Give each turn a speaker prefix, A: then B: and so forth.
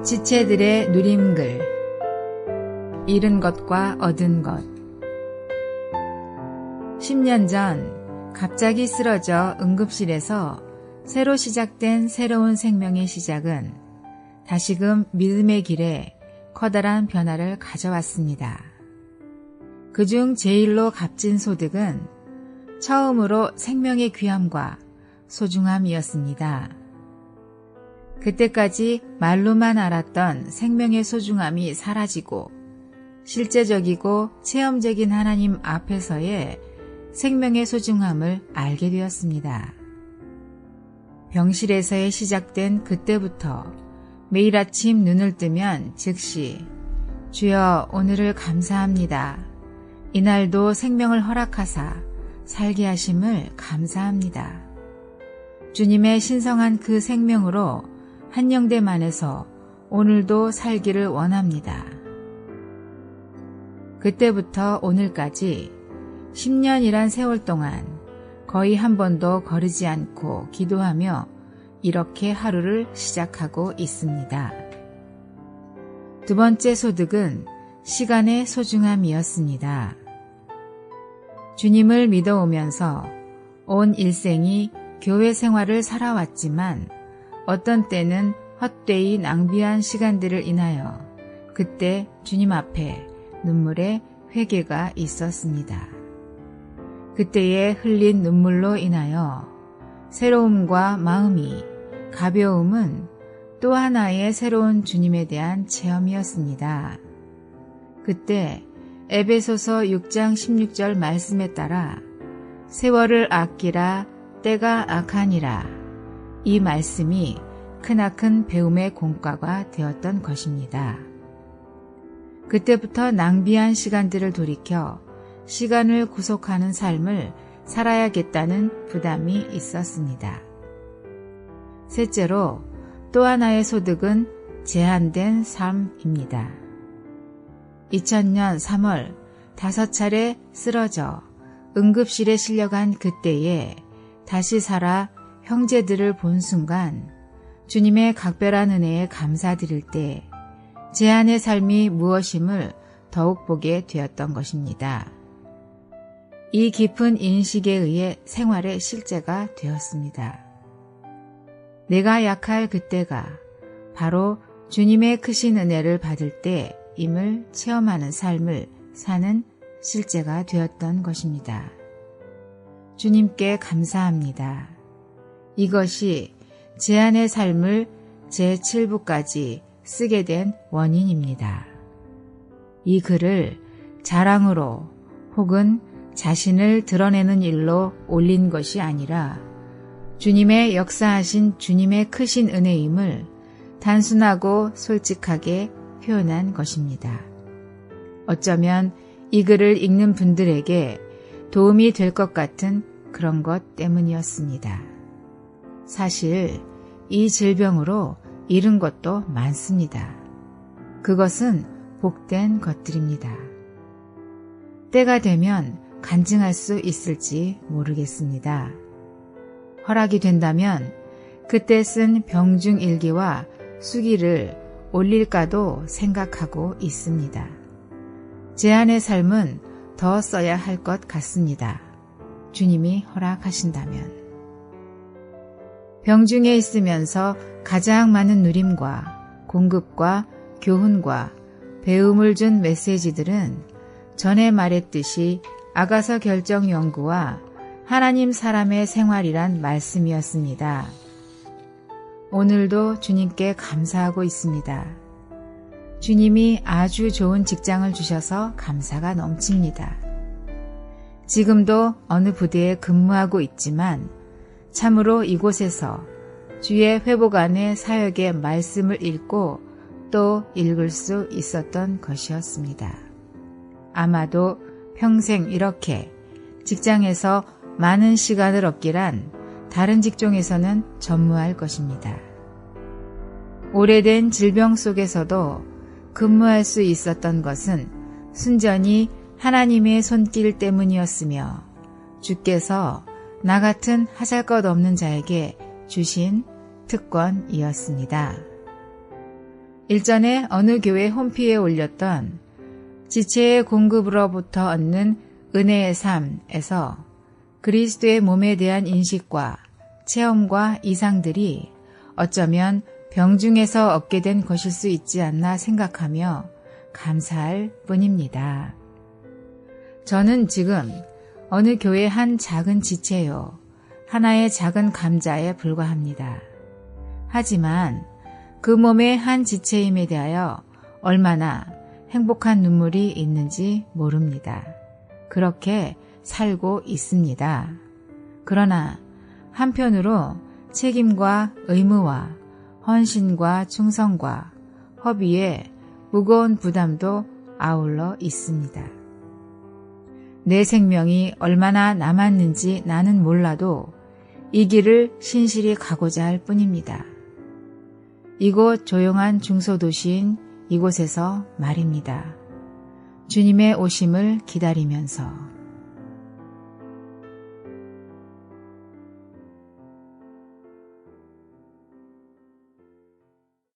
A: 지체들의 누림글. 잃은 것과 얻은 것. 10년 전 갑자기 쓰러져 응급실에서 새로 시작된 새로운 생명의 시작은 다시금 믿음의 길에 커다란 변화를 가져왔습니다. 그중 제일로 값진 소득은 처음으로 생명의 귀함과 소중함이었습니다. 그때까지 말로만 알았던 생명의 소중함이 사라지고 실제적이고 체험적인 하나님 앞에서의 생명의 소중함을 알게 되었습니다. 병실에서의 시작된 그때부터 매일 아침 눈을 뜨면 즉시 주여 오늘을 감사합니다. 이날도 생명을 허락하사 살게 하심을 감사합니다. 주님의 신성한 그 생명으로 한영됨 안에서 오늘도 살기를 원합니다. 그때부터 오늘까지 10년이란 세월 동안 거의 한 번도 거르지 않고 기도하며 이렇게 하루를 시작하고 있습니다. 두 번째 소득은 시간의 소중함이었습니다. 주님을 믿어오면서 온 일생이 교회 생활을 살아왔지만 어떤 때는 헛되이 낭비한 시간들을 인하여 그때 주님 앞에 눈물의 회개가 있었습니다. 그때에 흘린 눈물로 인하여 새로움과 마음이 가벼움은 또 하나의 새로운 주님에 대한 체험이었습니다. 그때 에베소서 6장 16절 말씀에 따라 세월을 아끼라 때가 악하니라 이 말씀이 크나큰 배움의 공과가 되었던 것입니다. 그때부터 낭비한 시간들을 돌이켜 시간을 구속하는 삶을 살아야겠다는 부담이 있었습니다. 셋째로 또 하나의 소득은 제한된 삶입니다. 2000년 3월 5차례 쓰러져 응급실에 실려간 그때에 다시 살아 형제들을 본 순간 주님의 각별한 은혜에 감사드릴 때 제한의 삶이 무엇임을 더욱 보게 되었던 것입니다. 이 깊은 인식에 의해 생활의 실제가 되었습니다. 내가 약할 그때가 바로 주님의 크신 은혜를 받을 때임을 체험하는 삶을 사는 실제가 되었던 것입니다. 주님께 감사합니다. 이것이 제한의 삶을 제7부까지 쓰게 된 원인입니다. 이 글을 자랑으로 혹은 자신을 드러내는 일로 올린 것이 아니라 주님의 역사하신 주님의 크신 은혜임을 단순하고 솔직하게 표현한 것입니다. 어쩌면 이 글을 읽는 분들에게 도움이 될 것 같은 그런 것 때문이었습니다. 사실 이 질병으로 잃은 것도 많습니다. 그것은 복된 것들입니다. 때가 되면 간증할 수 있을지 모르겠습니다. 허락이 된다면 그때 쓴 병중 일기와 수기를 올릴까도 생각하고 있습니다. 제한의 삶은 더 써야 할 것 같습니다. 주님이 허락하신다면. 병중에 있으면서 가장 많은 누림과 공급과 교훈과 배움을 준 메시지들은 전에 말했듯이 아가서 결정 연구와 하나님 사람의 생활이란 말씀이었습니다. 오늘도 주님께 감사하고 있습니다. 주님이 아주 좋은 직장을 주셔서 감사가 넘칩니다. 지금도 어느 부대에 근무하고 있지만 참으로 이곳에서 주의 회복 안의 사역의 말씀을 읽고 또 읽을 수 있었던 것이었습니다. 아마도 평생 이렇게 직장에서 많은 시간을 얻기란 다른 직종에서는 전무할 것입니다. 오래된 질병 속에서도 근무할 수 있었던 것은 순전히 하나님의 손길 때문이었으며 주께서 나 같은 하잘것없는 자에게 주신 특권이었습니다. 일전에 어느 교회 홈피에 올렸던 지체의 공급으로부터 얻는 은혜의 삶에서 그리스도의 몸에 대한 인식과 체험과 이상들이 어쩌면 병중에서 얻게 된 것일 수 있지 않나 생각하며 감사할 뿐입니다. 저는 지금 어느 교회 한 작은 지체요, 하나의 작은 감자에 불과합니다. 하지만 그 몸의 한 지체임에 대하여 얼마나 행복한 눈물이 있는지 모릅니다. 그렇게 살고 있습니다. 그러나 한편으로 책임과 의무와 헌신과 충성과 허비에 무거운 부담도 아울러 있습니다. 내 생명이 얼마나 남았는지 나는 몰라도 이 길을 신실히 가고자 할 뿐입니다. 이곳 조용한 중소도시인 이곳에서 말입니다. 주님의 오심을 기다리면서